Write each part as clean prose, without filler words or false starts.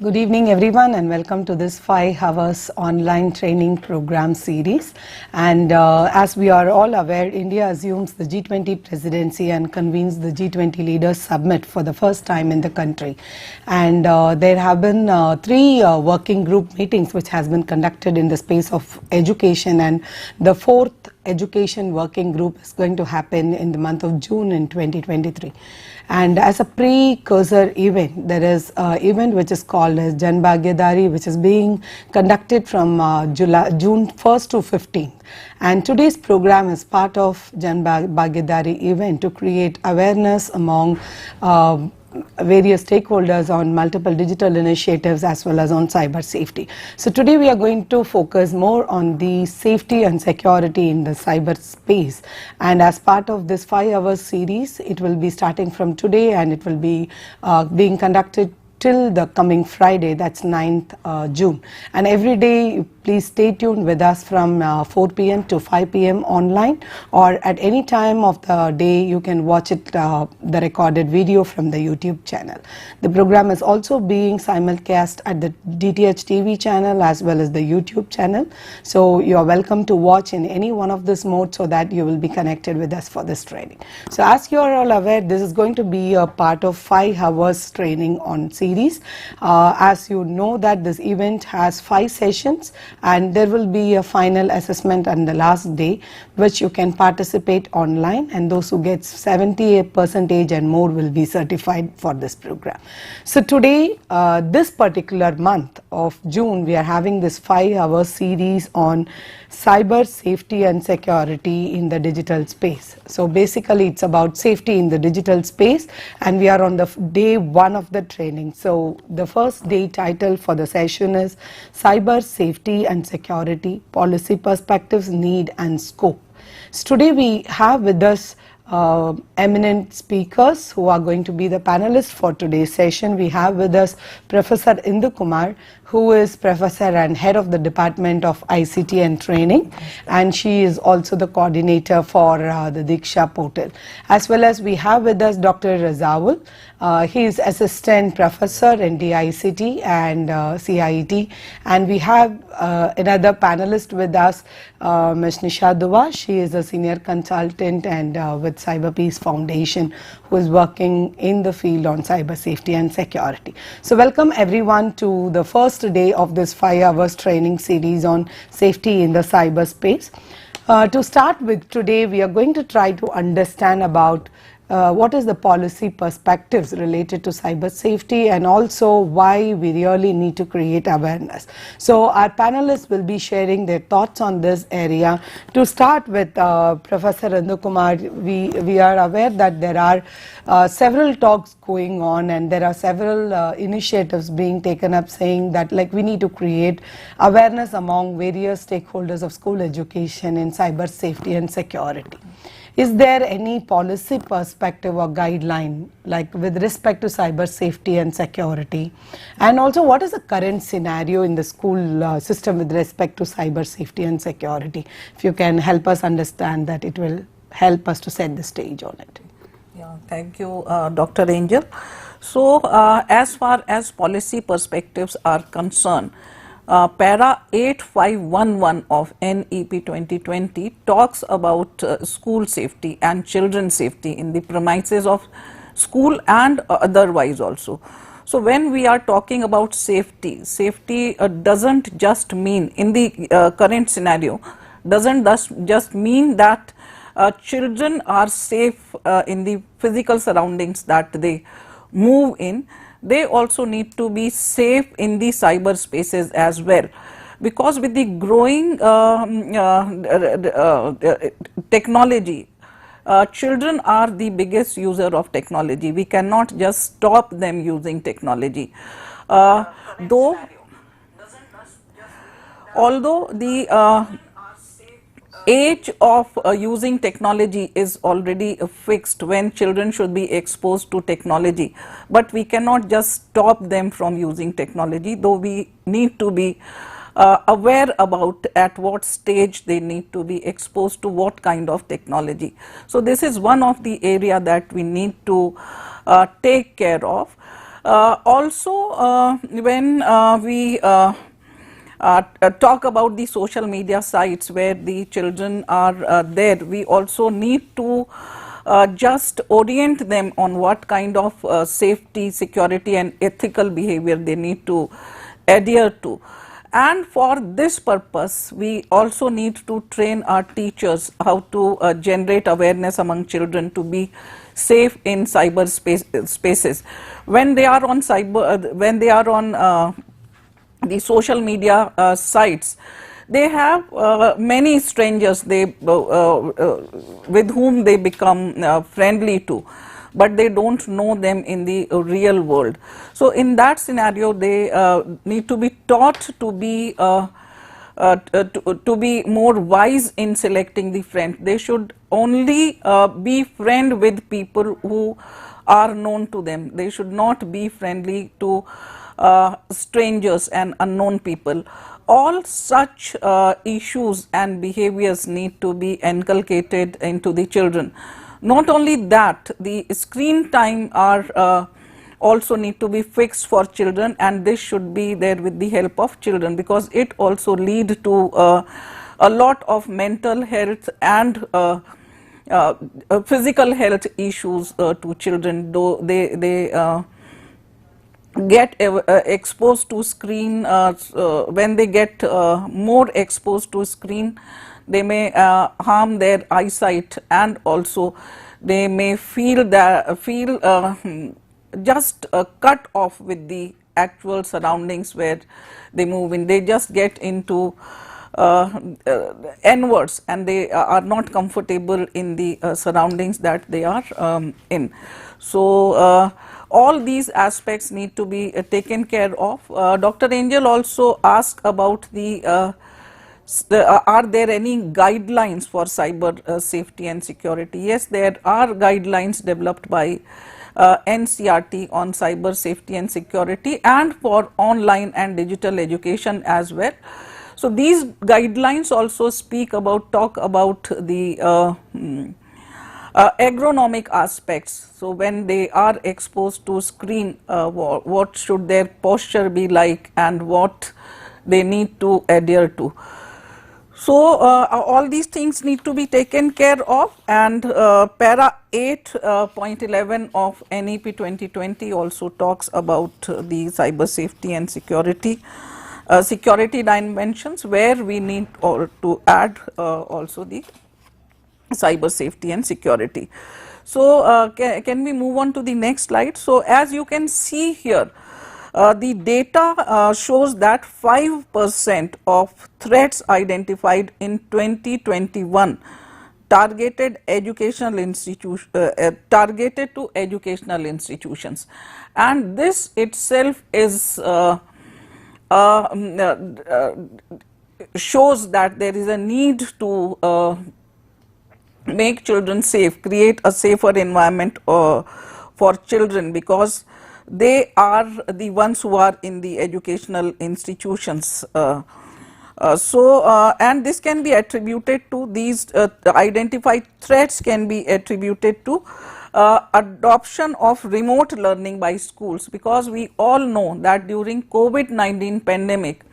Good evening everyone and welcome to this 5 hours online training program series. And as we are all aware, India assumes the G20 presidency and convenes the G20 Leaders Summit for the first time in the country. And there have been 3 working group meetings which has been conducted in the space of education, and the 4th education working group is going to happen in the month of June in 2023. And as a precursor event, there is an event which is called as Jan Bhagyadari, which is being conducted from June 1st to 15th. And today's program is part of Jan Bhagyadari event to create awareness among various stakeholders on multiple digital initiatives as well as on cyber safety. So today we are going to focus more on the safety and security in the cyber space, and as part of this 5 hours series, it will be starting from today and it will be being conducted till the coming Friday, that's 9th June. And every day, please stay tuned with us from 4 p.m. to 5 p.m. online, or at any time of the day you can watch it, the recorded video from the YouTube channel. The program is also being simulcast at the DTH TV channel as well as the YouTube channel. So you are welcome to watch in any one of this mode so that you will be connected with us for this training. So as you are all aware, this is going to be a part of 5 hours training on series. As you know that this event has 5 sessions and there will be a final assessment on the last day which you can participate online, and those who get 78% and more will be certified for this program. So today, this particular month of June, we are having this 5 hour series on cyber safety and security in the digital space. So basically it's about safety in the digital space, and we are on the day 1 of the training. So the first day title for the session is Cyber Safety and Security, Policy Perspectives, Need and Scope. So today we have with us eminent speakers who are going to be the panelists for today's session. We have with us Professor Indu Kumar, who is Professor and Head of the Department of ICT and Training, and she is also the coordinator for the Diksha portal. As well as we have with us Dr. Razawul. He is Assistant Professor in DICT and CIET, and we have another panelist with us, Ms. Nisha Dua. She is a Senior Consultant and with Cyber Peace Foundation, who is working in the field on cyber safety and security. So welcome everyone to the first day of this 5 hours training series on safety in the cyberspace. To start with, today we are going to try to understand about what is the policy perspectives related to cyber safety, and also why we really need to create awareness. So our panelists will be sharing their thoughts on this area. To start with, Professor Indu Kumar, we are aware that there are several talks going on and there are several initiatives being taken up saying that we need to create awareness among various stakeholders of school education in cyber safety and security. Is there any policy perspective or guideline with respect to cyber safety and security? And also, what is the current scenario in the school system with respect to cyber safety and security? If you can help us understand that, it will help us to set the stage on it. Yeah, thank you, Dr. Angel. So, as far as policy perspectives are concerned, Para 8511 of NEP 2020 talks about school safety and children's safety in the premises of school and otherwise also. So when we are talking about safety, doesn't just mean, in the current scenario, doesn't just mean that children are safe in the physical surroundings that they move in. They also need to be safe in the cyber spaces as well, because with the growing technology, children are the biggest user of technology. We cannot just stop them using technology. Although the age of using technology is already fixed when children should be exposed to technology, but we cannot just stop them from using technology, though we need to be aware about at what stage they need to be exposed to what kind of technology. So this is one of the area that we need to take care of. Also, when we talk about the social media sites where the children are there, we also need to just orient them on what kind of safety, security and ethical behavior they need to adhere to. And for this purpose, we also need to train our teachers how to generate awareness among children to be safe in cyber spaces. When they are on the social media sites, they have many strangers with whom they become friendly to, but they don't know them in the real world. So in that scenario, they need to be taught to be more wise in selecting the friend. They should only be friend with people who are known to them. They should not be friendly to strangers and unknown people. All such issues and behaviors need to be inculcated into the children. Not only that, the screen time are also need to be fixed for children, and this should be there with the help of children, because it also lead to a lot of mental health and physical health issues to children, though they get exposed to screen. When they get more exposed to screen, they may harm their eyesight, and also they may feel just cut off with the actual surroundings where they move in. They just get into inwards, and they are not comfortable in the surroundings that they are in. So all these aspects need to be taken care of. Dr. Angel also asked about are there any guidelines for cyber safety and security? Yes, there are guidelines developed by NCRT on cyber safety and security, and for online and digital education as well. So these guidelines also talk about the agronomic aspects. So when they are exposed to screen, what should their posture be like, and what they need to adhere to. So all these things need to be taken care of, and para 8.11 of NEP 2020 also talks about the cyber safety and security dimensions, where we need to add also the cyber safety and security. So can we move on to the next slide? So as you can see here, the data shows that 5% of threats identified in 2021 targeted to educational institutions, and this itself is shows that there is a need to make children safe, create a safer environment for children, because they are the ones who are in the educational institutions. And this can be attributed to these identified threats can be attributed to adoption of remote learning by schools, because we all know that during COVID-19 pandemic,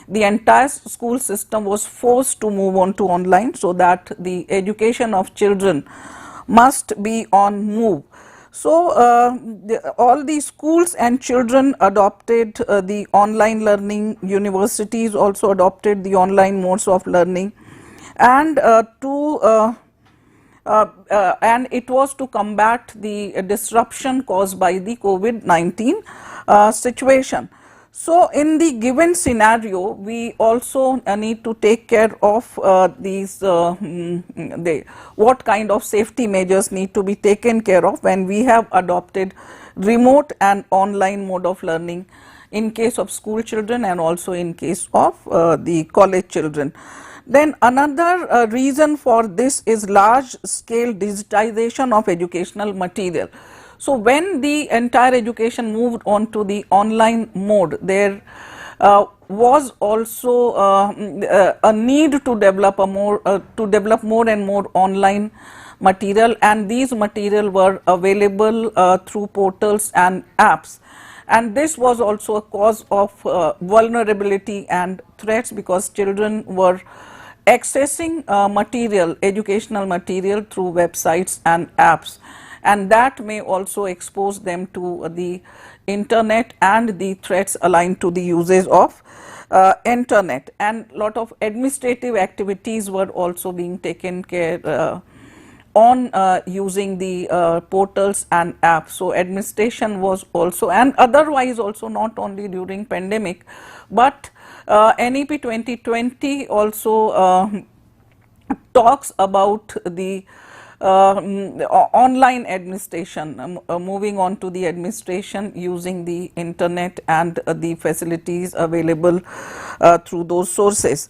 the entire school system was forced to move on to online, so that the education of children must be on move. So all the schools and children adopted the online learning. Universities also adopted the online modes of learning, and and it was to combat the disruption caused by the COVID-19 situation. So in the given scenario, we also need to take care of what kind of safety measures need to be taken care of when we have adopted remote and online mode of learning in case of school children, and also in case of the college children. Then another reason for this is large scale digitization of educational material. So when the entire education moved on to the online mode, there was also a need to develop more and more online material, and these material were available through portals and apps. and this was also a cause of vulnerability and threats, because children were accessing material, educational material through websites and apps, and that may also expose them to the internet and the threats aligned to the uses of internet. And lot of administrative activities were also being taken care on using the portals and apps. So administration was also, and otherwise also, not only during pandemic, but NEP 2020 also talks about the online administration, moving on to the administration using the internet and the facilities available through those sources.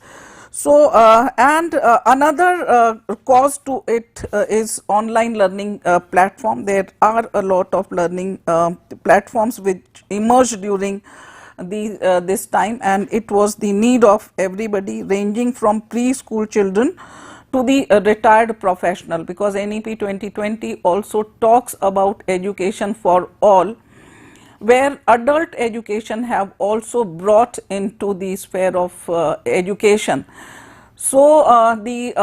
So, another cause to it is online learning platform. There are a lot of learning platforms which emerged during this time, and it was the need of everybody, ranging from preschool children to the retired professional, because NEP 2020 also talks about education for all, where adult education have also brought into the sphere of education. So, the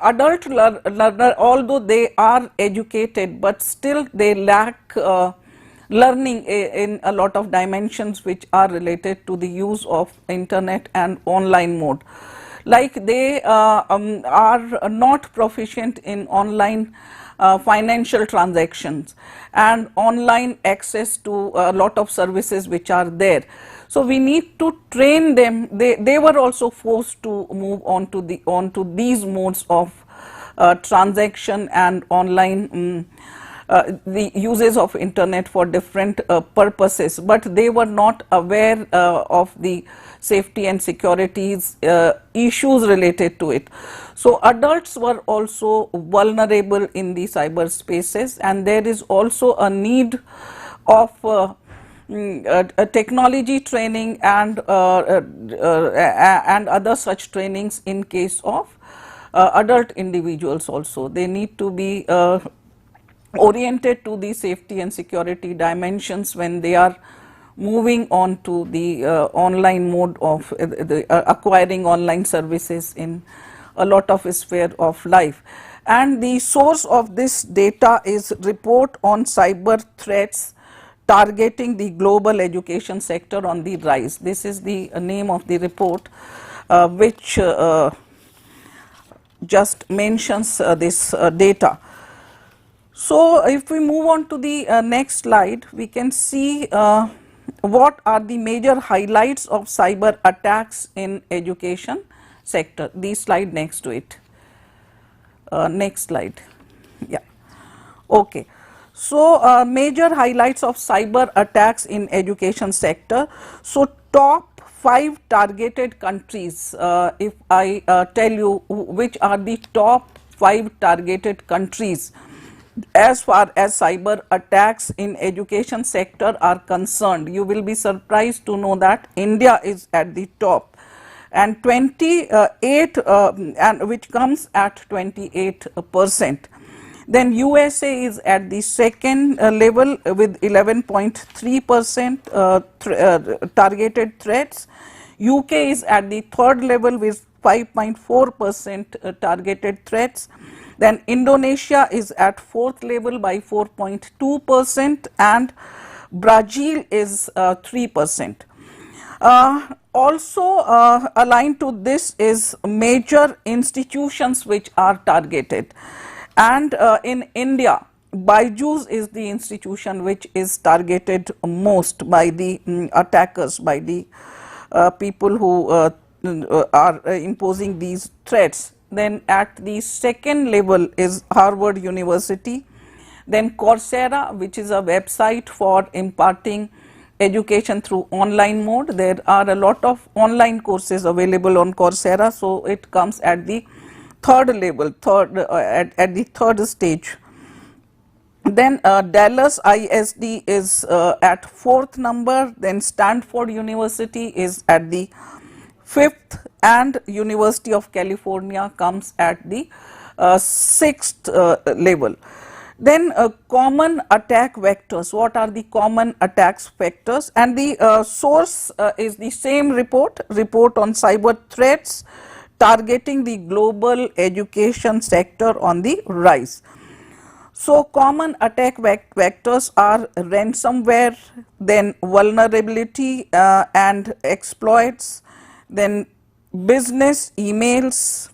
adult learner, although they are educated, but still they lack learning in a lot of dimensions which are related to the use of internet and online mode. Like they are not proficient in online financial transactions and online access to a lot of services which are there. So we need to train them. They were also forced to move on to these modes of transaction and online the uses of internet for different purposes, but they were not aware of the safety and securities issues related to it. So adults were also vulnerable in the cyber spaces, and there is also a need of technology training and other such trainings in case of adult individuals also. They need to be oriented to the safety and security dimensions when they are moving on to the online mode of acquiring online services in a lot of sphere of life. And the source of this data is report on cyber threats targeting the global education sector on the rise. This is the name of the report which just mentions this data. So, if we move on to the next slide, we can see what are the major highlights of cyber attacks in education sector. The slide next to it. Next slide. Yeah. Okay. So, major highlights of cyber attacks in education sector. So, top 5 targeted countries. If I tell you which are the top 5 targeted countries as far as cyber attacks in education sector are concerned, you will be surprised to know that India is at the top, and 28 and which comes at 28%. Then USA is at the second level with 11.3% targeted threats. UK is at the third level with 5.4% targeted threats. Then Indonesia is at fourth level by 4.2%, and Brazil is 3%. Also aligned to this is major institutions which are targeted, and in India Byju's is the institution which is targeted most by the attackers, by the people who are imposing these threats. Then at the second level is Harvard University, then Coursera, which is a website for imparting education through online mode. There are a lot of online courses available on Coursera, so it comes at the third level, at the third stage. Then Dallas ISD is at fourth number, then Stanford University is at the fifth, and University of California comes at the sixth level. Then common attack vectors. What are the common attacks vectors? And the source is the same report on cyber threats targeting the global education sector on the rise. So, common attack vectors are ransomware, then vulnerability and exploits, then business emails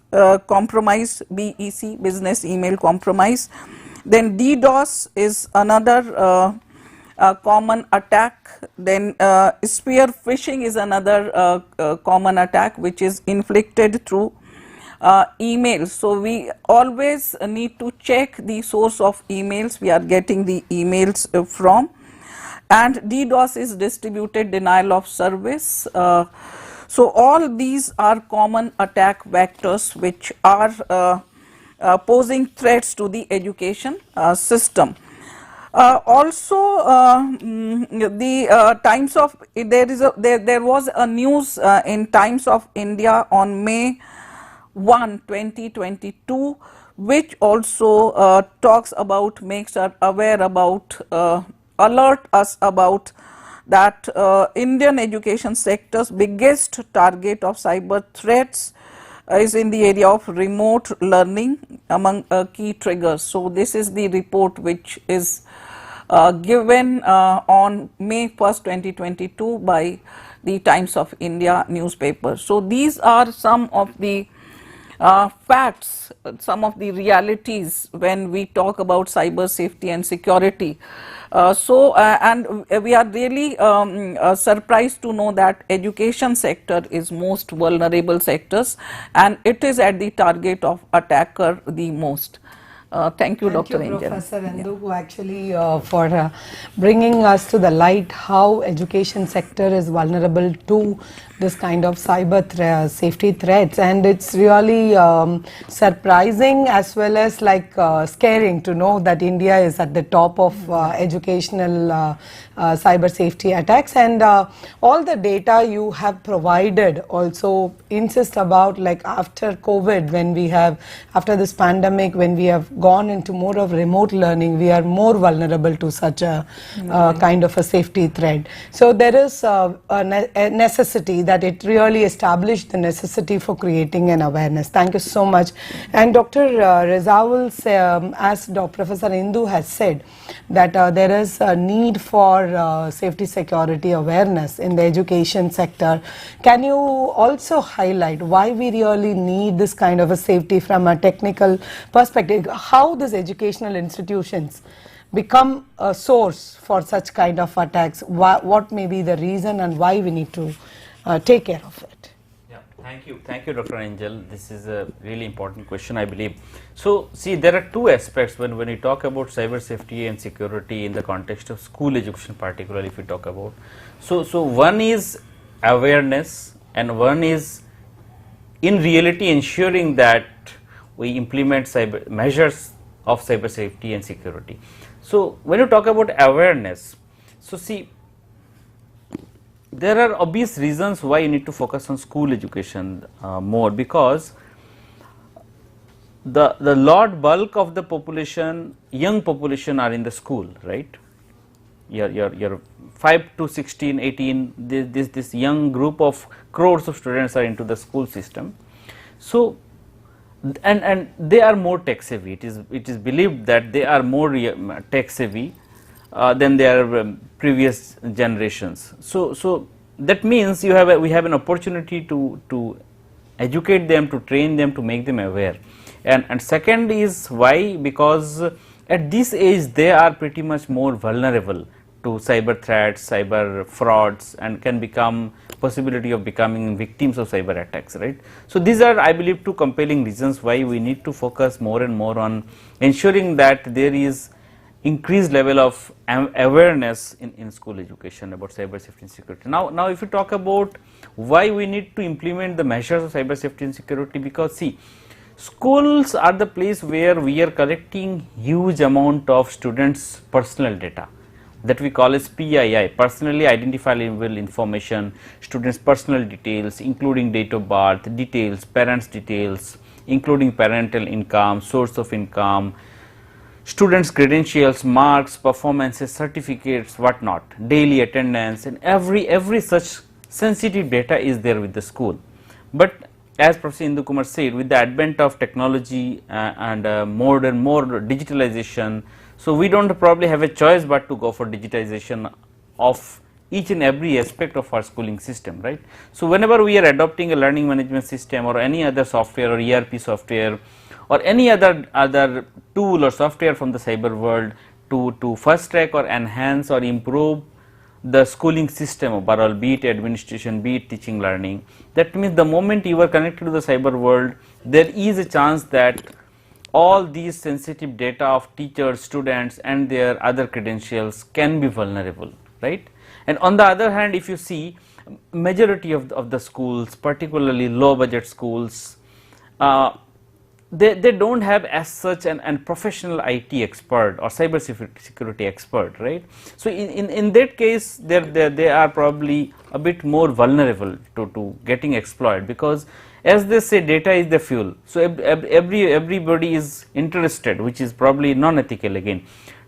compromise, BEC, business email compromise. Then DDoS is another common attack. Then spear phishing is another common attack which is inflicted through emails. So, we always need to check the source of emails we are getting the emails from. And DDoS is distributed denial of service. So, all these are common attack vectors which are posing threats to the education system. The Times of there was a news in Times of India on May 1, 2022, which also talks about, makes us aware about, alert us about that Indian education sector's biggest target of cyber threats is in the area of remote learning among key triggers. So, this is the report which is given on May 1st, 2022 by the Times of India newspaper. So, these are some of the facts, some of the realities when we talk about cyber safety and security. And we are really surprised to know that education sector is most vulnerable sectors, and it is at the target of attacker the most. Thank you, Dr. Angel. Professor Endu, who actually for bringing us to the light how education sector is vulnerable to this kind of cyber safety threats, and it's really surprising as well as like scaring to know that India is at the top of educational cyber safety attacks, and all the data you have provided also insist about, like after COVID, when we have, after this pandemic, when we have gone into more of remote learning, we are more vulnerable to such a kind of a safety threat. So there is a necessity that it really established the necessity for creating an awareness. Thank you so much. And Dr. Rezaul, as Professor Indu has said, that there is a need for safety security awareness in the education sector. Can you also highlight why we really need this kind of a safety from a technical perspective? How these educational institutions become a source for such kind of attacks? What may be the reason and why we need to take care of it? Yeah, thank you, Dr. Angel. This is a really important question, I believe. So, see, there are two aspects when we talk about cyber safety and security in the context of school education, particularly if we talk about. So one is awareness, and one is in reality ensuring that we implement cyber measures of cyber safety and security. So, when you talk about awareness, so see, there are obvious reasons why you need to focus on school education more, because the large bulk of the population, young population, are in the school, right? Your 5 to 16, 18, this young group of crores of students are into the school system. So, and they are more tech savvy. It is believed that they are more tech savvy than their previous generations. So that means we have an opportunity to educate them, to train them, to make them aware. And second is why, because at this age they are pretty much more vulnerable to cyber threats, cyber frauds, and can become possibility of becoming victims of cyber attacks, right? So these are, I believe, two compelling reasons why we need to focus more and more on ensuring that there is increased level of awareness in school education about cyber safety and security. Now if you talk about why we need to implement the measures of cyber safety and security, because see, schools are the place where we are collecting huge amount of students' personal data that we call as PII, personally identifiable information, students' personal details, including date of birth, details, parents' details, including parental income, source of income, students' credentials, marks, performances, certificates, whatnot, daily attendance, and every such sensitive data is there with the school. But as Professor Indu Kumar said, with the advent of technology and more digitalization, so we don't probably have a choice but to go for digitization of each and every aspect of our schooling system, right. So whenever we are adopting a learning management system or any other software or ERP software or any other tool or software from the cyber world to fast track or enhance or improve the schooling system overall, be it administration, be it teaching learning, that means the moment you are connected to the cyber world, there is a chance that all these sensitive data of teachers, students and their other credentials can be vulnerable, right. And on the other hand, if you see majority of the schools, particularly low budget schools, they don't have as such an professional IT expert or cyber security expert, right. So in that case, they are probably a bit more vulnerable to getting exploited, because as they say, data is the fuel. So everybody is interested, which is probably non-ethical again,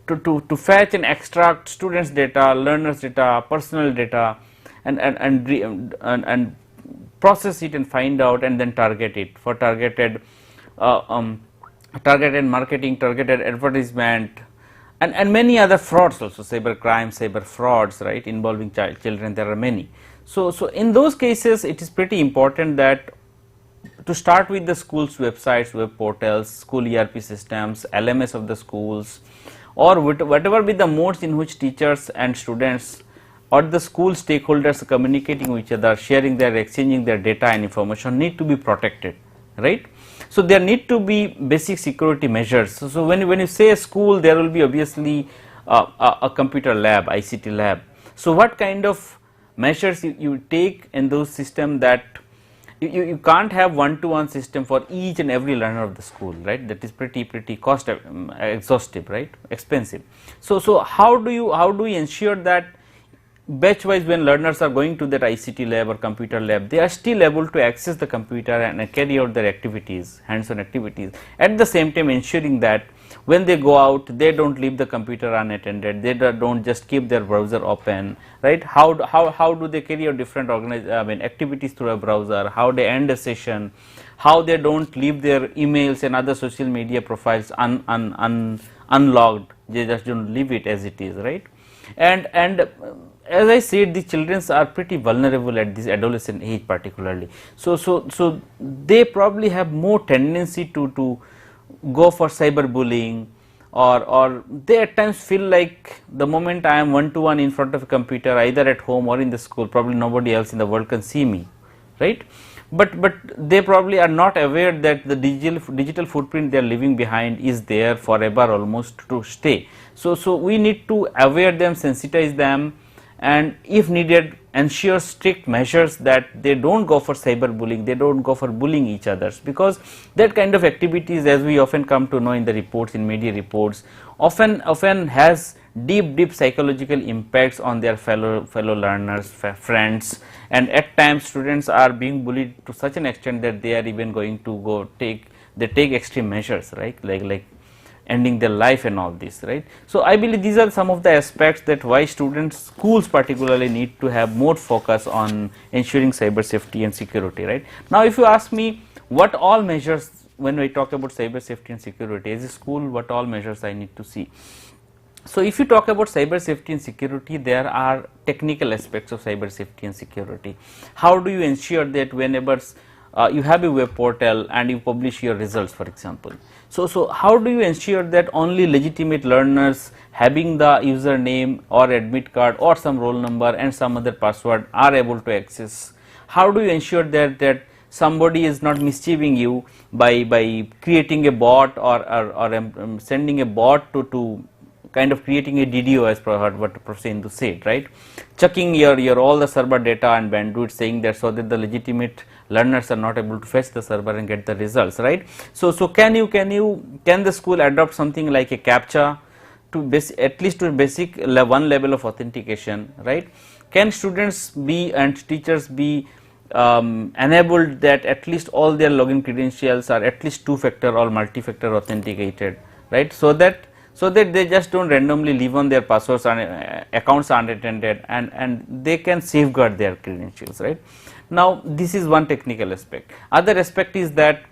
to fetch and extract students' data, learners' data, personal data, and process it and find out and then target it for targeted marketing, targeted advertisement, and many other frauds also, cyber crime, cyber frauds, right, involving children. There are many. So in those cases, it is pretty important that to start with the school's websites, web portals, school ERP systems, LMS of the schools, or whatever be the modes in which teachers and students or the school stakeholders are communicating with each other, sharing their, exchanging their data and information need to be protected, right. So there need to be basic security measures. So when you say a school, there will be obviously a computer lab, ICT lab. So what kind of measures you take in those systems, that you can't have one-to-one system for each and every learner of the school, right. That is pretty cost exhaustive, right, expensive. So how do you ensure that batch wise, when learners are going to that ICT lab or computer lab, they are still able to access the computer and carry out their activities, hands-on activities, at the same time ensuring that when they go out, they don't leave the computer unattended, they don't just keep their browser open, right. How do they carry out different activities through a browser, how they end a session, how they don't leave their emails and other social media profiles unlogged, they just don't leave it as it is, right. And as I said, the children are pretty vulnerable at this adolescent age particularly. So they probably have more tendency to go for cyberbullying, or they at times feel like the moment I am one-to-one in front of a computer, either at home or in the school, probably nobody else in the world can see me, right. But they probably are not aware that the digital footprint they are leaving behind is there forever, almost to stay. So we need to aware them, sensitize them, and if needed ensure strict measures that they don't go for cyberbullying, they don't go for bullying each others, because that kind of activities, as we often come to know in the reports, in media reports, often has deep psychological impacts on their fellow learners, friends, and at times students are being bullied to such an extent that they are even going to take extreme measures, right, like ending their life and all this, right. So I believe these are some of the aspects that why schools particularly need to have more focus on ensuring cyber safety and security, right. Now if you ask me what all measures, when we talk about cyber safety and security as a school, what all measures I need to see. So if you talk about cyber safety and security, there are technical aspects of cyber safety and security. How do you ensure that whenever you have a web portal and you publish your results, for example, so how do you ensure that only legitimate learners having the username or admit card or some roll number and some other password are able to access? How do you ensure that somebody is not mischieving you by creating a bot or sending a bot to kind of creating a DDO, as per what Professor Indu said, right, checking your all the server data and bandwidth, saying that so that the legitimate learners are not able to fetch the server and get the results, right. So can the school adopt something like a CAPTCHA to at least to basic one level of authentication, right. Can students be and teachers be enabled that at least all their login credentials are at least two-factor or multi-factor authenticated, right, so that so that they just don't randomly leave on their passwords and accounts unattended, and they can safeguard their credentials, right. Now this is one technical aspect. Other aspect is that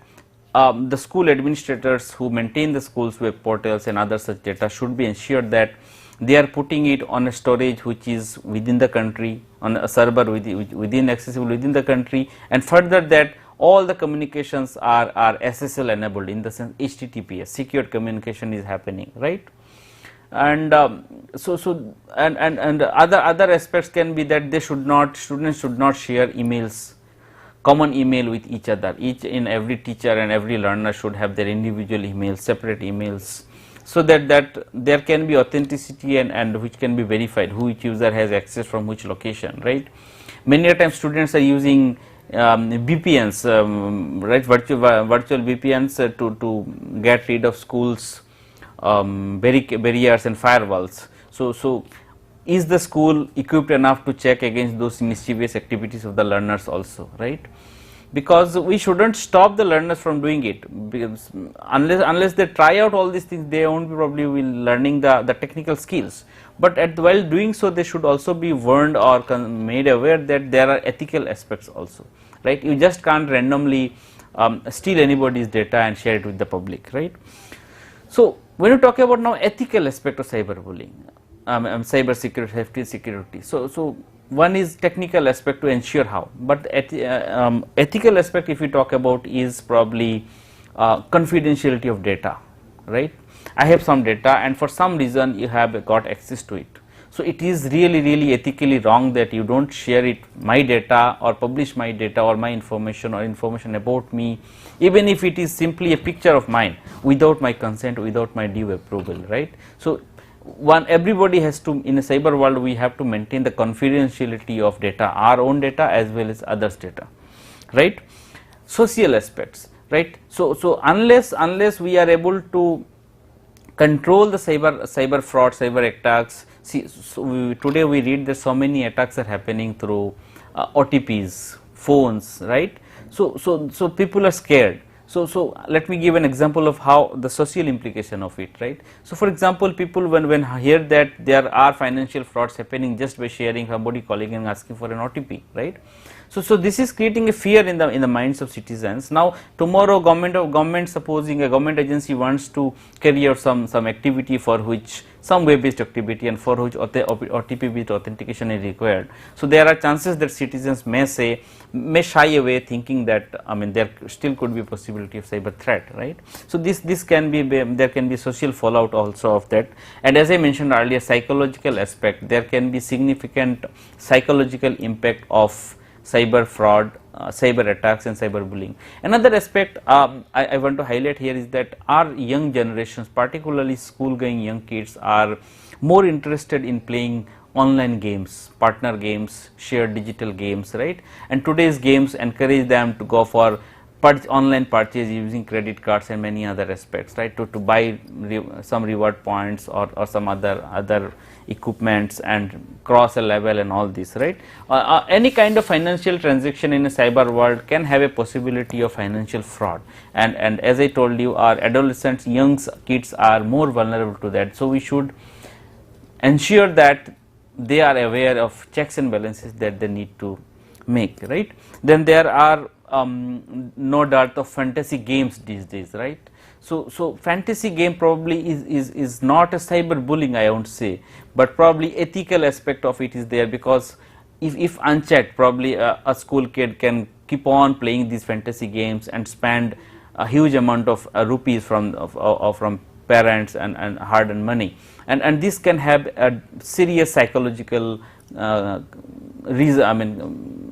the school administrators who maintain the school's web portals and other such data should be ensured that they are putting it on a storage which is within the country, on a server within accessible within the country, and further that all the communications are SSL enabled, in the sense HTTPS, secured communication is happening, right. And and other aspects can be that they should not, students should not share emails, common email with each other. Each and every teacher and every learner should have their individual emails, separate emails, so that there can be authenticity and which can be verified, which user has access from which location, right. Many a times students are using VPNs, right, virtual VPNs to get rid of schools barriers and firewalls. So is the school equipped enough to check against those mischievous activities of the learners also, right? Because we shouldn't stop the learners from doing it, because unless they try out all these things, they won't be probably will learning the technical skills. But while doing so, they should also be warned or made aware that there are ethical aspects also, right? You just can't randomly steal anybody's data and share it with the public, right? So when you talk about now ethical aspect of cyberbullying, cyber security, so one is technical aspect to ensure how, but ethical aspect, if we talk about, is probably confidentiality of data, right? I have some data and for some reason you have got access to it. So it is really ethically wrong that you don't share it, my data, or publish my data or my information or information about me, even if it is simply a picture of mine, without my consent, without my due approval, right? So everybody has to, in a cyber world, we have to maintain the confidentiality of data, our own data as well as others' data, right? Social aspects, right? So unless we are able to control the cyber fraud, cyber attacks. See, today we read that so many attacks are happening through OTPs, phones, right? So people are scared. So let me give an example of how the social implication of it, right? So for example, people when hear that there are financial frauds happening just by sharing, somebody calling and asking for an OTP, right? So this is creating a fear in the minds of citizens. Now tomorrow government supposing a government agency wants to carry out some activity for which, some web based activity, and for which OTP based authentication is required. So there are chances that citizens may shy away, thinking that there still could be a possibility of cyber threat, right? So this can be, there can be social fallout also of that. And as I mentioned earlier, psychological aspect, there can be significant psychological impact of cyber fraud, cyber attacks and cyber bullying. Another aspect I want to highlight here is that our young generations, particularly school going young kids, are more interested in playing online games, partner games, shared digital games, right? And today's games encourage them to go for online purchase using credit cards and many other aspects, right? To buy some reward points or some other equipments and cross a level and all this, right? Any kind of financial transaction in a cyber world can have a possibility of financial fraud, and as I told you, our adolescents, young kids are more vulnerable to that. So we should ensure that they are aware of checks and balances that they need to make, right? Then there are no doubt of fantasy games these days, right? So fantasy game probably is not a cyber bullying, I won't say, but probably ethical aspect of it is there, because if unchecked, probably a school kid can keep on playing these fantasy games and spend a huge amount of rupees from parents and hard-earned money, and this can have a serious psychological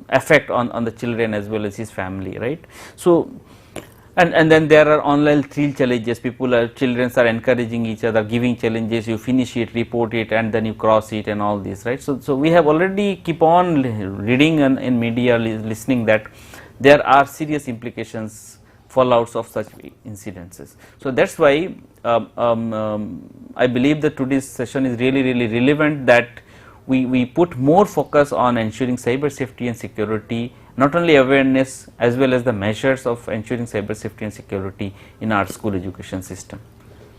effect on the children as well as his family, right? So and then there are online thrill challenges. Children are encouraging each other, giving challenges, you finish it, report it, and then you cross it and all this, right? So we have already keep on reading in media, listening that there are serious implications, fallouts of such incidences. So that's why I believe that today's session is really relevant, that we put more focus on ensuring cyber safety and security, not only awareness as well as the measures of ensuring cyber safety and security in our school education system.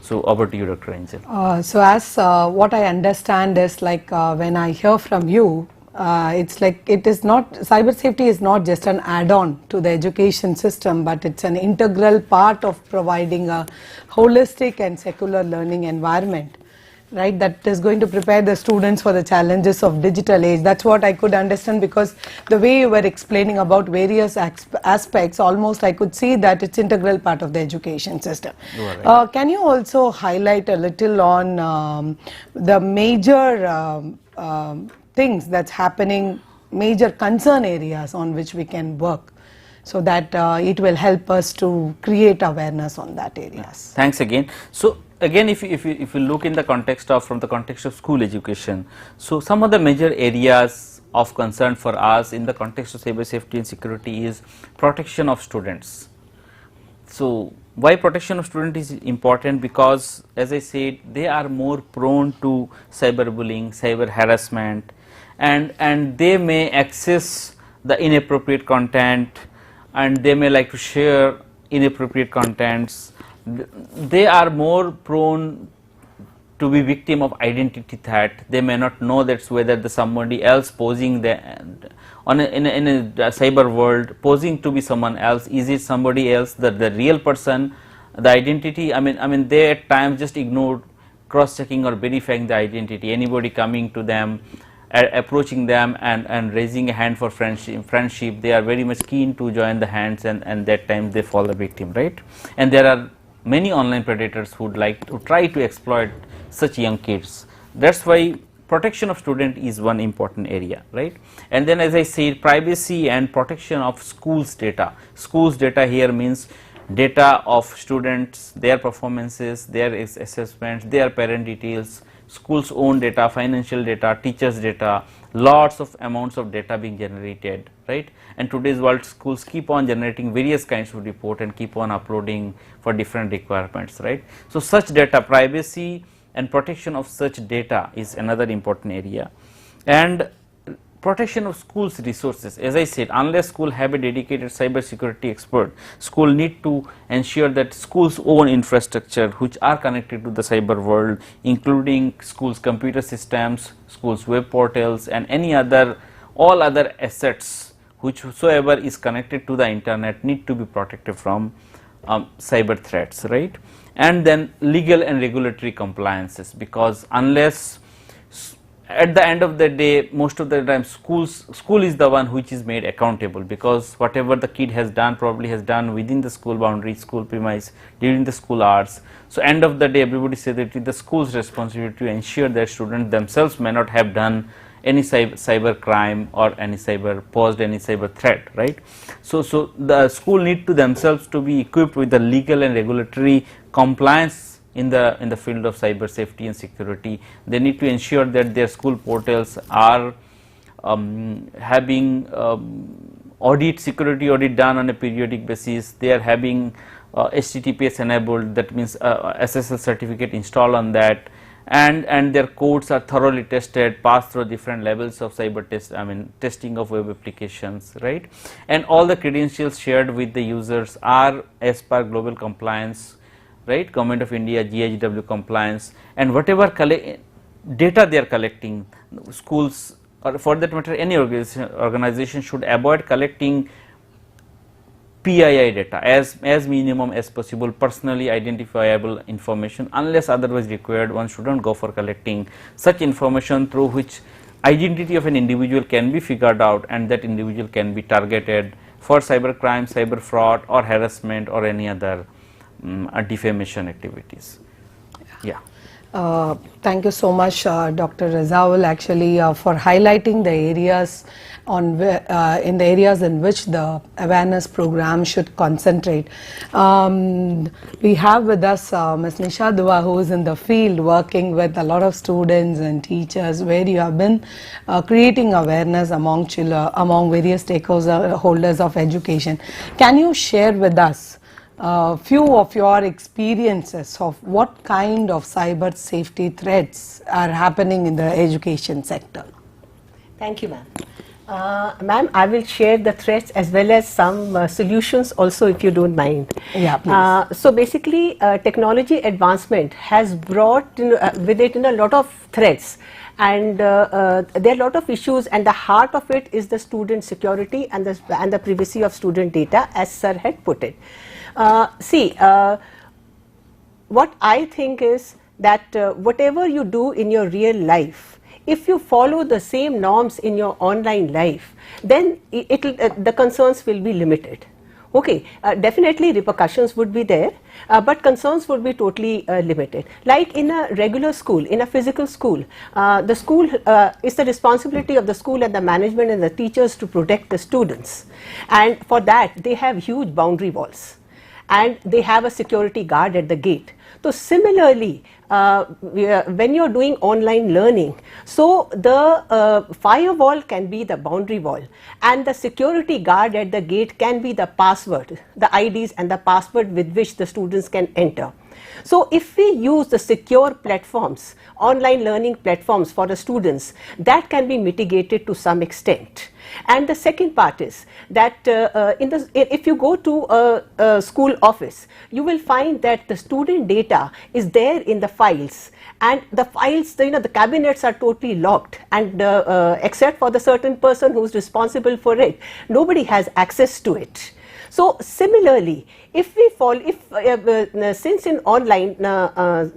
So over to you, Dr. Angel. So as what I understand is like when I hear from you, it's like it is not, cyber safety is not just an add-on to the education system, but it's an integral part of providing a holistic and secular learning environment, right, that is going to prepare the students for the challenges of digital age. That's what I could understand, because the way you were explaining about various aspects, almost I could see that it's integral part of the education system. Right. Can you also highlight a little on the major things that's happening, major concern areas on which we can work, so that it will help us to create awareness on that areas? Thanks again. So again, if you look in the context of, from the context of school education, so some of the major areas of concern for us in the context of cyber safety and security is protection of students. So why protection of students is important? Because as I said, they are more prone to cyberbullying, cyber harassment, and they may access the inappropriate content, and they may like to share inappropriate contents. They are more prone to be victim of identity threat. They may not know that's whether the somebody else posing the in a cyber world, posing to be someone else, is it somebody else, the real person, the identity. I mean they at times just ignore cross checking or verifying the identity. Anybody coming to them, approaching them and raising a hand for friendship, they are very much keen to join the hands, and that time they fall the victim, right? And there are many online predators who would like to try to exploit such young kids. That's why protection of student is one important area, right? And then as I said, privacy and protection of schools data. Schools data here means data of students, their performances, their assessments, their parent details, schools own data, financial data, teachers data, lots of amounts of data being generated, right? And today's world, schools keep on generating various kinds of report and keep on uploading for different requirements, right? So such data, privacy and protection of such data is another important area. And protection of schools resources, as I said, unless school have a dedicated cyber security expert, school need to ensure that schools own infrastructure which are connected to the cyber world, including schools computer systems, schools web portals, and any other, all other assets whichsoever is connected to the internet need to be protected from cyber threats, right? And then legal and regulatory compliances, because unless, at the end of the day, most of the time school is the one which is made accountable, because whatever the kid has done probably has done within the school boundary, school premise, during the school hours. So end of the day, everybody says that it is the school's responsibility to ensure that students themselves may not have done any cyber crime or any posed any cyber threat, right? So the school need to themselves to be equipped with the legal and regulatory compliance in the field of cyber safety and security. They need to ensure that their school portals are having security audit done on a periodic basis. They are having HTTPS enabled, that means SSL certificate installed on that, and their codes are thoroughly tested, passed through different levels of cyber testing of web applications, right? And all the credentials shared with the users are as per global compliance, right? Government of India GHW compliance, and whatever data they are collecting, schools or for that matter any organization should avoid collecting PII data as minimum as possible, personally identifiable information, unless otherwise required. One shouldn't go for collecting such information through which identity of an individual can be figured out, and that individual can be targeted for cyber crime, cyber fraud or harassment or any other defamation activities. Yeah. Thank you so much, Dr. Razaul, actually for highlighting the areas in the areas in which the awareness program should concentrate. We have with us Ms. Nisha Dua, who is in the field working with a lot of students and teachers, where you have been creating awareness among various stakeholders of education. Can you share with us few of your experiences of what kind of cyber safety threats are happening in the education sector? Thank you, ma'am. Ma'am, I will share the threats as well as some solutions also, if you don't mind. Yeah, please. So basically, technology advancement has brought with it a lot of threats, and there are a lot of issues, and the heart of it is the student security and the privacy of student data, as Sir had put it. What I think is that whatever you do in your real life, if you follow the same norms in your online life, then the concerns will be limited. Okay, definitely repercussions would be there, but concerns would be totally limited. Like in a regular school, in a physical school, the school is the responsibility of the school and the management and the teachers to protect the students. And for that, they have huge boundary walls, and they have a security guard at the gate. So similarly, when you're doing online learning, so the firewall can be the boundary wall, and the security guard at the gate can be the password, the IDs and the password with which the students can enter. So if we use the secure platforms, online learning platforms for the students, that can be mitigated to some extent. And the second part is that if you go to a school office, you will find that the student data is there in the files, and the files, the cabinets are totally locked, and except for the certain person who is responsible for it, nobody has access to it. So similarly, if we since in online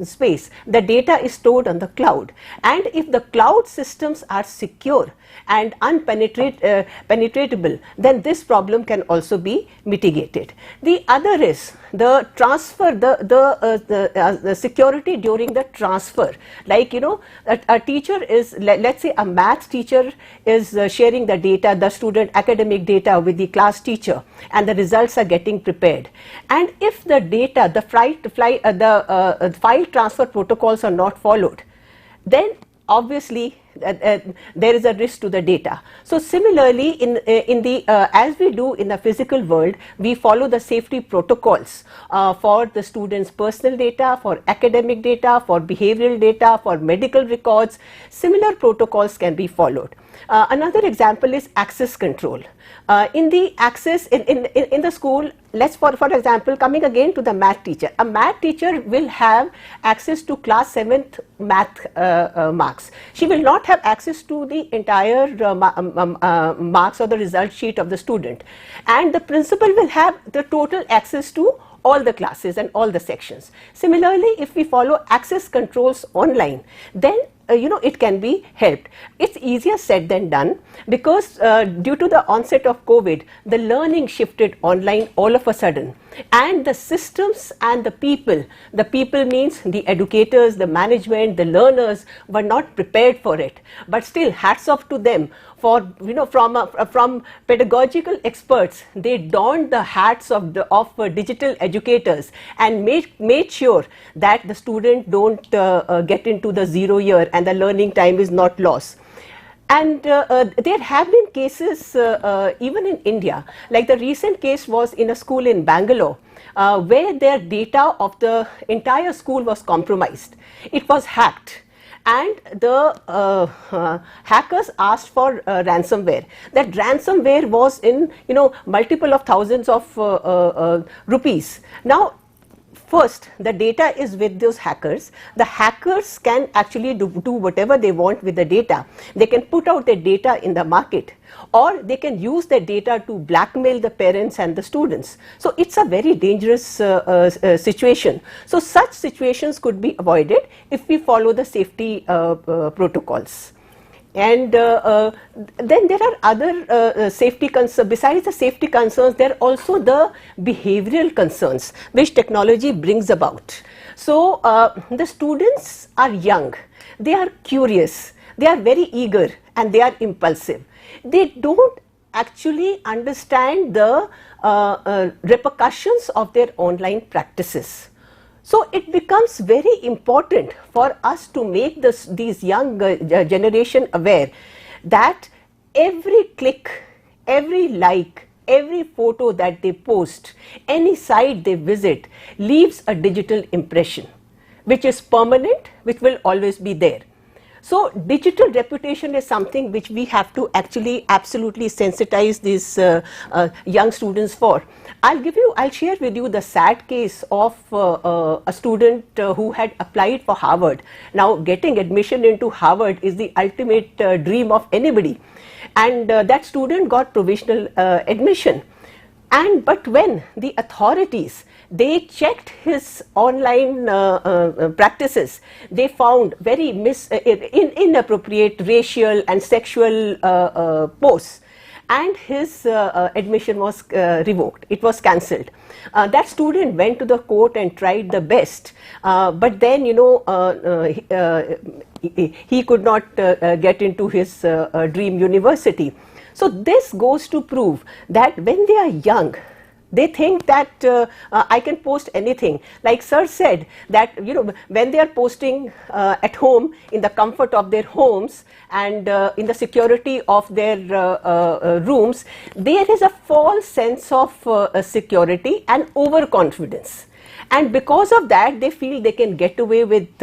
space, the data is stored on the cloud, and if the cloud systems are secure and unpenetratable, then this problem can also be mitigated. The other is the transfer, the security during the transfer. Like, a teacher is, let's say a maths teacher is sharing the data, the student academic data with the class teacher, and the results are getting prepared. And if the data, the file transfer protocols are not followed, then obviously there is a risk to the data. So similarly, as we do in the physical world, we follow the safety protocols for the students' personal data, for academic data, for behavioral data, for medical records. Similar protocols can be followed. Another example is access control. In the access in the school, let's for example, coming again to the math teacher, a math teacher will have access to class 7th math marks. She will not have access to the entire marks or the result sheet of the student, and the principal will have the total access to all the classes and all the sections. Similarly, if we follow access controls online, then it can be helped. It's easier said than done, because due to the onset of COVID, the learning shifted online all of a sudden, and the systems and the people means the educators, the management, the learners were not prepared for it. But still, hats off to them for, from pedagogical experts, they donned the hats of digital educators and made sure that the student don't get into the 0 year and the learning time is not lost. And there have been cases even in India, like the recent case was in a school in Bangalore, where their data of the entire school was compromised. It was hacked, and the hackers asked for ransomware. That ransomware was in multiple of thousands of rupees. Now, first, the data is with those hackers. The hackers can actually do whatever they want with the data. They can put out their data in the market, or they can use their data to blackmail the parents and the students. So it's a very dangerous situation. So such situations could be avoided if we follow the safety protocols. And then there are other safety concerns. Besides the safety concerns, there are also the behavioral concerns which technology brings about. So the students are young, they are curious, they are very eager, and they are impulsive. They don't actually understand the repercussions of their online practices. So it becomes very important for us to make these young generation aware that every click, every like, every photo that they post, any site they visit leaves a digital impression, which is permanent, which will always be there. So digital reputation is something which we have to actually absolutely sensitize these young students for. I'll share with you the sad case of a student who had applied for Harvard. Now, getting admission into Harvard is the ultimate dream of anybody, and that student got provisional admission. But when the authorities, they checked his online practices, they found very inappropriate racial and sexual posts, and his admission was revoked. It was cancelled. That student went to the court and tried the best, but then he could not get into his dream university. So this goes to prove that when they are young, they think that I can post anything. Like sir said, that when they are posting at home, in the comfort of their homes and in the security of their rooms, there is a false sense of security and overconfidence, and because of that they feel they can get away with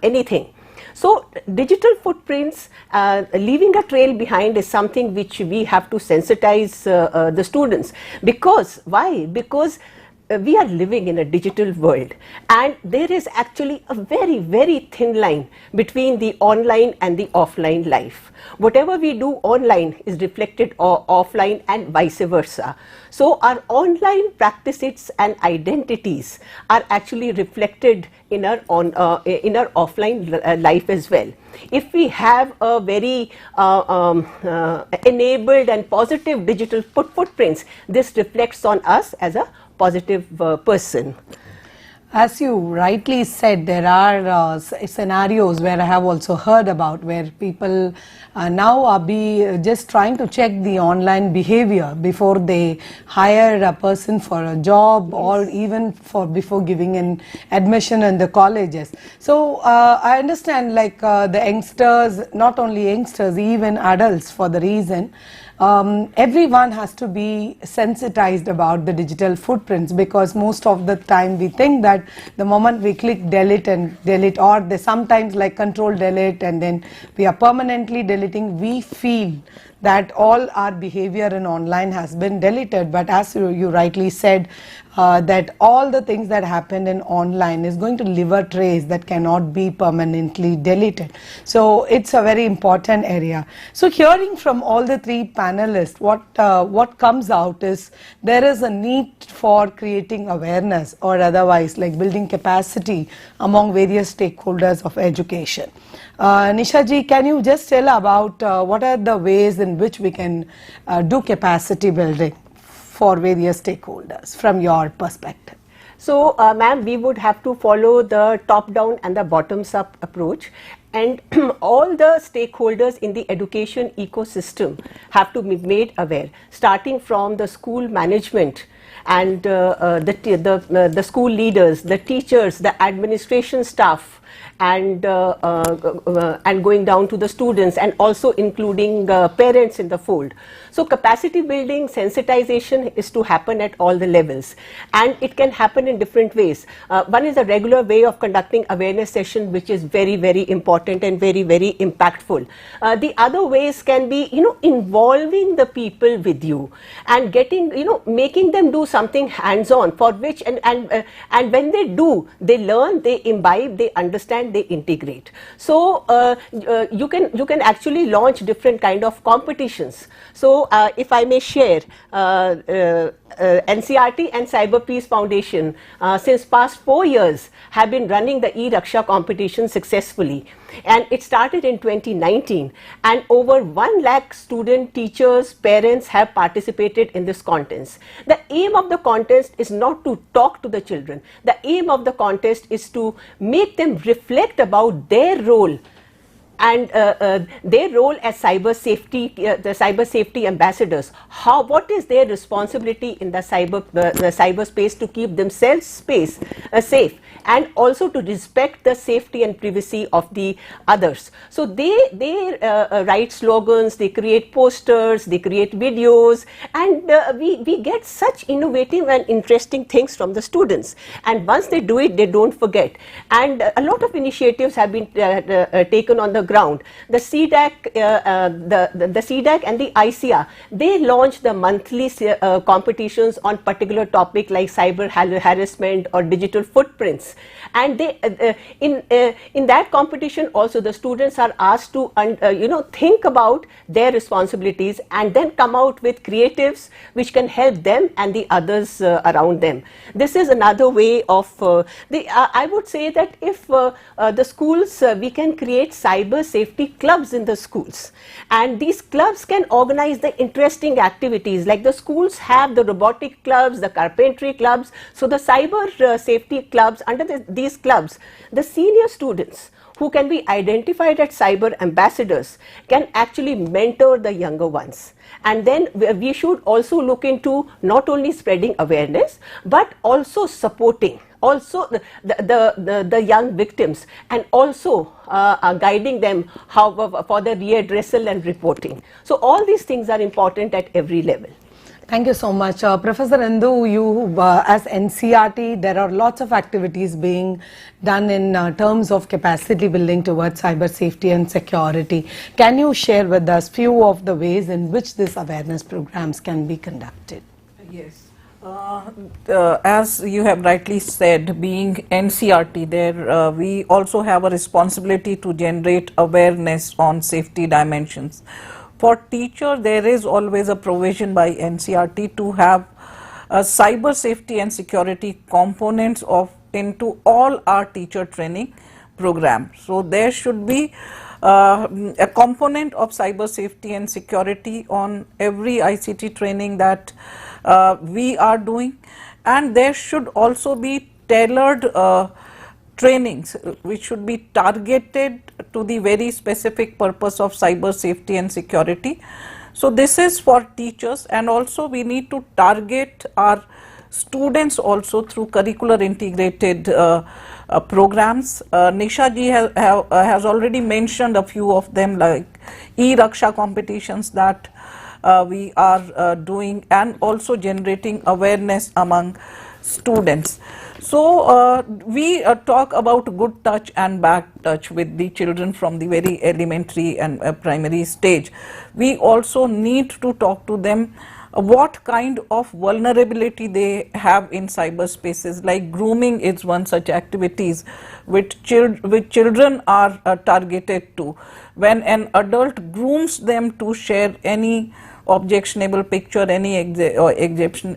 anything. So digital footprints, leaving a trail behind, is something which we have to sensitize the students. Because why? Because we are living in a digital world, and there is actually a very, very thin line between the online and the offline life. Whatever we do online is reflected offline, and vice versa. So our online practices and identities are actually reflected in our offline life as well. If we have a very enabled and positive digital footprints, this reflects on us as a positive person. As you rightly said, there are scenarios where I have also heard about where people now are just trying to check the online behavior before they hire a person for a job, or even before giving an admission in the colleges. So I understand, like the youngsters, not only youngsters, even adults, for the reason everyone has to be sensitized about the digital footprints, because most of the time we think that the moment we click delete, or they sometimes like control delete, and then we are permanently deleting, we feel that all our behavior in online has been deleted. But as you rightly said, that all the things that happen in online is going to leave a trace that cannot be permanently deleted. So it's a very important area. So hearing from all the three panelists, what comes out is there is a need for creating awareness, or otherwise like building capacity among various stakeholders of education. Nisha ji, can you just tell about what are the ways in which we can do capacity building for various stakeholders from your perspective? So, ma'am, we would have to follow the top-down and the bottoms-up approach, and all the stakeholders in the education ecosystem have to be made aware, starting from the school management and the school leaders, the teachers, the administration staff, and going down to the students, and also including parents in the fold. So capacity building, sensitization is to happen at all the levels, and it can happen in different ways. One is a regular way of conducting awareness session, which is very, very important and very, very impactful. The other ways can be, involving the people with you and getting, making them do something hands-on, for which and when they do, they learn, they imbibe, they understand, they integrate. So you can actually launch different kind of competitions. So if I may share, NCRT and Cyber Peace Foundation since past 4 years have been running the e-Raksha competition successfully, and it started in 2019, and over 1 lakh student, teachers, parents have participated in this contest. The aim of the contest is not to talk to the children. The aim of the contest is to make them reflect about their role, and their role as cyber safety ambassadors. What is their responsibility in the cyberspace to keep themselves safe, and also to respect the safety and privacy of the others. So they write slogans, they create posters, they create videos, and we get such innovative and interesting things from the students. And once they do it, they don't forget. And a lot of initiatives have been taken on the ground. The CDAC, the CDAC and the ICR, they launch the monthly competitions on particular topic like cyber harassment or digital footprints, and they in that competition also the students are asked to think about their responsibilities and then come out with creatives which can help them and the others around them. This is another way of I would say that if the schools, we can create cyber safety clubs in the schools, and these clubs can organize the interesting activities, like the schools have the robotic clubs, the carpentry clubs. So the cyber safety clubs, under these clubs, the senior students who can be identified as cyber ambassadors can actually mentor the younger ones. And then we should also look into not only spreading awareness but also supporting also the young victims, and also guiding them how for the readdressal and reporting. So all these things are important at every level. Thank you so much. Professor Indu, you as NCRT, there are lots of activities being done in terms of capacity building towards cyber safety and security. Can you share with us few of the ways in which these awareness programs can be conducted? Yes. As you have rightly said, being NCRT, there we also have a responsibility to generate awareness on safety dimensions. For teacher, there is always a provision by NCRT to have cyber safety and security components into all our teacher training programs. So there should be a component of cyber safety and security on every ICT training that we are doing, and there should also be tailored trainings which should be targeted to the very specific purpose of cyber safety and security. So this is for teachers, and also we need to target our students also through curricular integrated programs. Nisha ji has already mentioned a few of them, like e-Raksha competitions that we are doing, and also generating awareness among students. So we talk about good touch and bad touch with the children from the very elementary and primary stage. We also need to talk to them what kind of vulnerability they have in cyberspaces, like grooming is one such activities which children are targeted to. When an adult grooms them to share any objectionable picture, any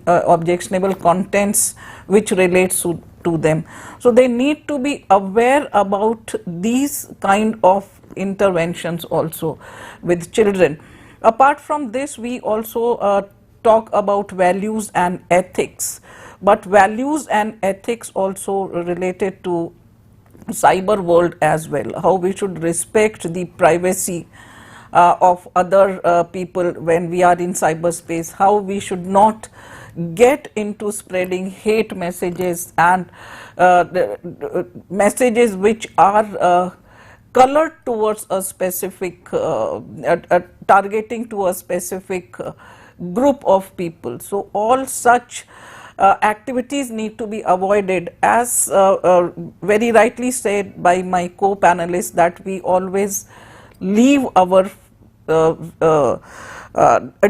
objectionable contents which relates to them. So they need to be aware about these kind of interventions also with children. Apart from this, we also talk about values and ethics, but values and ethics also related to cyber world as well, how we should respect the privacy of other people when we are in cyberspace, how we should not get into spreading hate messages and the messages which are colored towards a specific targeting to a specific group of people. So all such activities need to be avoided, as very rightly said by my co-panelists, that we always leave our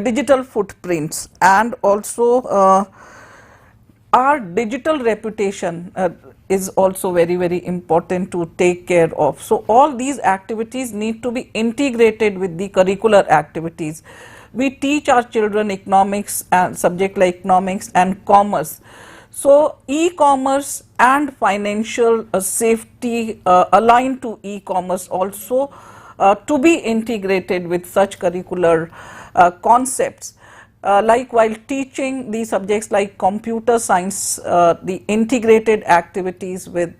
digital footprints, and also our digital reputation is also very important to take care of. So all these activities need to be integrated with the curricular activities. We teach our children economics and subject like economics and commerce. So e-commerce and financial safety aligned to e-commerce also to be integrated with such curricular concepts. Like while teaching the subjects like computer science, the integrated activities with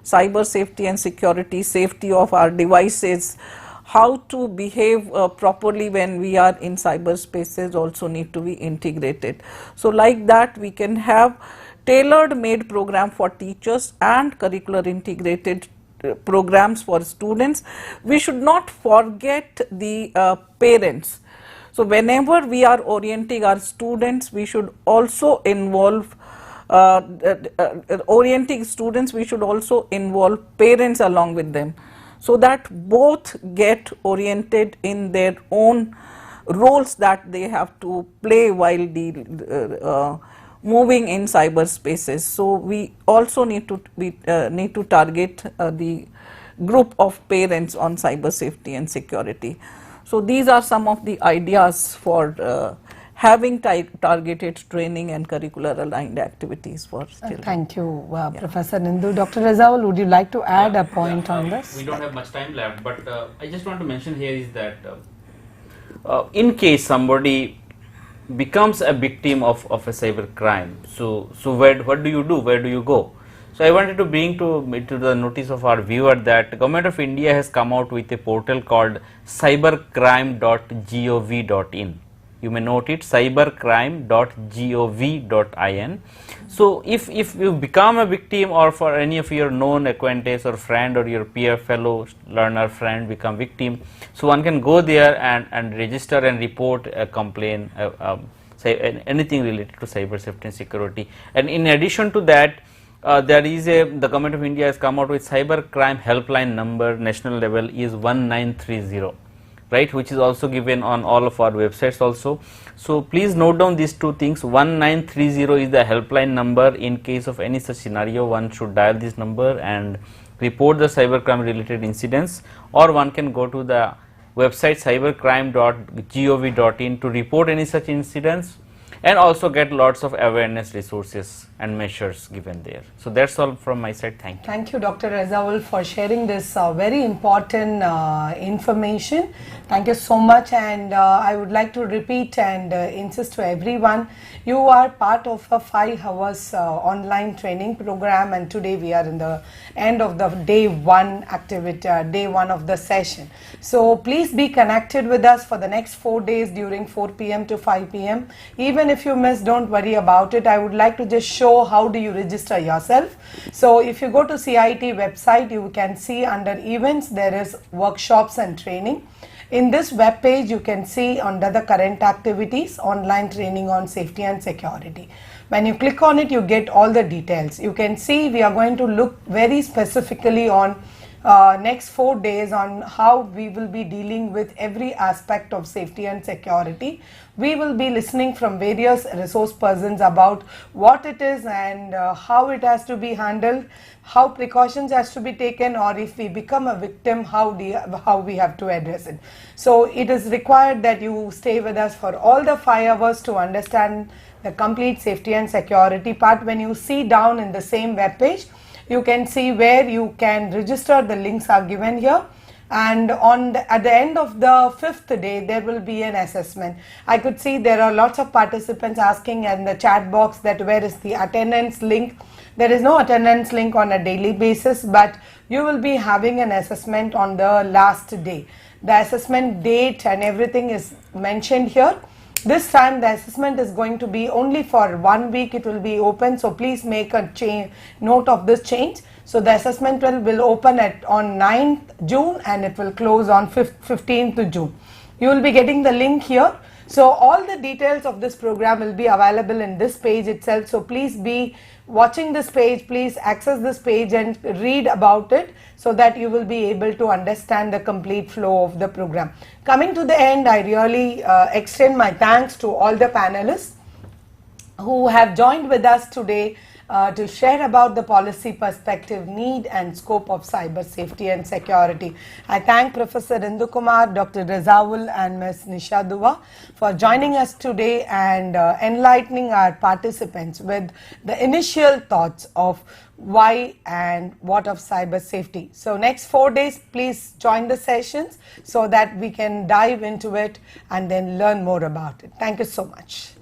cyber safety and security, safety of our devices, how to behave properly when we are in cyberspaces also need to be integrated. So like that we can have tailored made program for teachers and curricular integrated programs for students. We should not forget the parents. So whenever we are orienting our students, we should also involve orienting students, we should also involve parents along with them. so that both get oriented in their own roles that they have to play while moving in cyberspaces. So we also need to target the group of parents on cyber safety and security. So these are some of the ideas for having targeted training and curricular aligned activities for children. Thank you, Professor Nindu. Dr. Razawal, would you like to add a point on this? We don't have much time left, but I just want to mention here is that in case somebody becomes a victim of a cyber crime, so what do you do? Where do you go? So I wanted to bring to the notice of our viewer that the Government of India has come out with a portal called cybercrime.gov.in. You may note it, cybercrime.gov.in. So if you become a victim, or for any of your known acquaintance or friend or your peer, fellow learner friend become victim, so one can go there and register and report a complaint, say anything related to cyber safety and security. And in addition to that, the Government of India has come out with cyber crime helpline number, national level is 1930. Right, which is also given on all of our websites also. So please note down these two things. 1930 is the helpline number. In case of any such scenario, one should dial this number and report the cybercrime related incidents, or one can go to the website cybercrime.gov.in to report any such incidents, and also get lots of awareness resources and measures given there. So that's all from my side. Thank you. Thank you, Dr. Razawal, for sharing this very important information. Thank you so much, and I would like to repeat and insist to everyone, you are part of a 5 hours online training program, and today we are in the end of the day 1 activity, day 1 of the session. So please be connected with us for the next 4 days during 4 p.m. to 5 p.m. Even if you miss, don't worry about it. I would like to just show how do you register yourself. So if you go to CIT website, you can see under events there is workshops and training. In this web page, you can see under the current activities, online training on safety and security. When you click on it, you get all the details. You can see we are going to look very specifically on next 4 days on how we will be dealing with every aspect of safety and security. We will be listening from various resource persons about what it is and how it has to be handled, how precautions has to be taken, or if we become a victim, how we have to address it. So it is required that you stay with us for all the 5 hours to understand the complete safety and security part. When you see down in the same web page, you can see where you can register. The links are given here, and at the end of the 5th day there will be an assessment. I could see there are lots of participants asking in the chat box that where is the attendance link. There is no attendance link on a daily basis, but you will be having an assessment on the last day. The assessment date and everything is mentioned here. This time the assessment is going to be only for 1 week. It will be open, so please make a note of this change. So the assessment will open on 9th June and it will close on 15th June. You will be getting the link here. So all the details of this program will be available in this page itself. So please be watching this page, please access this page and read about it so that you will be able to understand the complete flow of the program. Coming to the end, I really extend my thanks to all the panelists who have joined with us today to share about the policy perspective, need and scope of cyber safety and security. I thank Professor Indu Kumar, Dr. Razawal and Ms. Nisha Dua for joining us today and enlightening our participants with the initial thoughts of why and what of cyber safety. So next 4 days, please join the sessions so that we can dive into it and then learn more about it. Thank you so much.